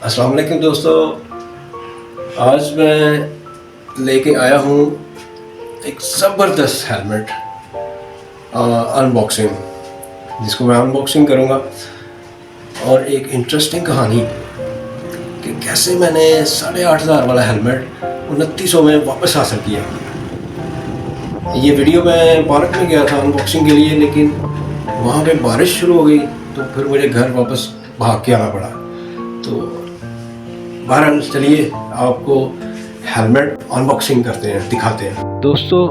अस्सलाम वालेकुम दोस्तों, आज मैं लेके आया हूँ एक ज़बरदस्त हेलमेट अनबॉक्सिंग, जिसको मैं अनबॉक्सिंग करूँगा, और एक इंटरेस्टिंग कहानी कि कैसे मैंने 8,500 वाला हेलमेट 2900 में वापस हासिल किया। ये वीडियो मैं पार्क में गया था अनबॉक्सिंग के लिए, लेकिन वहाँ पे बारिश शुरू हो गई तो फिर मुझे घर वापस भाग के आना पड़ा। तो बहरहाल चलिए आपको हेलमेट अनबॉक्सिंग करते हैं, दिखाते हैं। दोस्तों,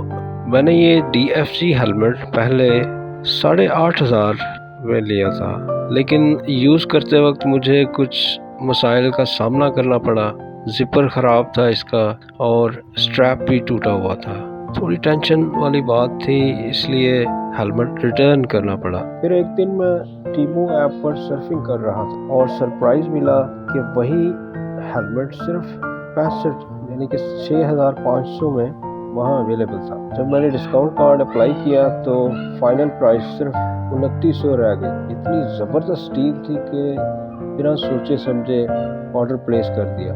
मैंने ये DFG हेलमेट पहले 8,500 में लिया था, लेकिन यूज़ करते वक्त मुझे कुछ मसाइल का सामना करना पड़ा। जिपर ख़राब था इसका और स्ट्रैप भी टूटा हुआ था। थोड़ी टेंशन वाली बात थी, इसलिए हेलमेट रिटर्न करना पड़ा। फिर एक दिन मैं टीमू ऐप पर सर्फिंग कर रहा था और सरप्राइज़ मिला कि वही हेलमेट सिर्फ 65 यानी कि 6,500 में वहाँ अवेलेबल था। जब मैंने डिस्काउंट कार्ड अप्लाई किया तो फाइनल प्राइस सिर्फ 2900 रह गई। इतनी ज़बरदस्त डील थी कि बिना सोचे समझे ऑर्डर प्लेस कर दिया।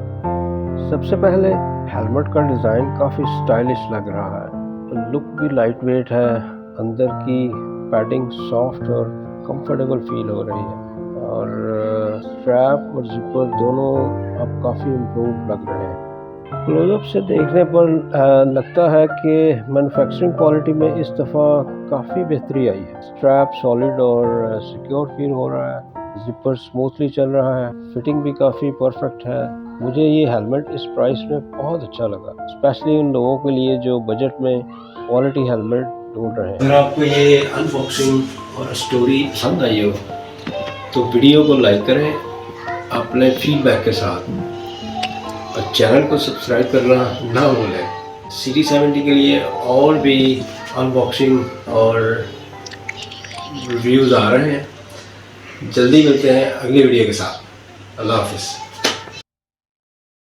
सबसे पहले हेलमेट का डिज़ाइन काफ़ी स्टाइलिश लग रहा है, लुक भी लाइट वेट है, अंदर की पैडिंग सॉफ्ट और कंफर्टेबल फील हो रही है, और स्ट्रैप और जिपर दोनों अब काफ़ी इम्प्रूव लग रहे हैं। क्लोजअप से देखने पर लगता है कि मैन्युफैक्चरिंग क्वालिटी में इस दफ़ा काफ़ी बेहतरी आई है। स्ट्रैप सॉलिड और सिक्योर फील हो रहा है, जिपर स्मूथली चल रहा है, फिटिंग भी काफ़ी परफेक्ट है। मुझे ये हेलमेट इस प्राइस में बहुत अच्छा लगा, स्पेशली उन लोगों के लिए जो बजट में क्वालिटी हेलमेट ढूंढ रहे हैं। अगर आपको ये अनबॉक्सिंग और स्टोरी पसंद आई हो तो वीडियो को लाइक करें अपने फीडबैक के साथ, और चैनल को सब्सक्राइब करना ना भूलें। सीरीज 70 के लिए और भी अनबॉक्सिंग और रिव्यूज़ आ रहे हैं। जल्दी मिलते हैं अगली वीडियो के साथ। अल्लाह हाफिज़।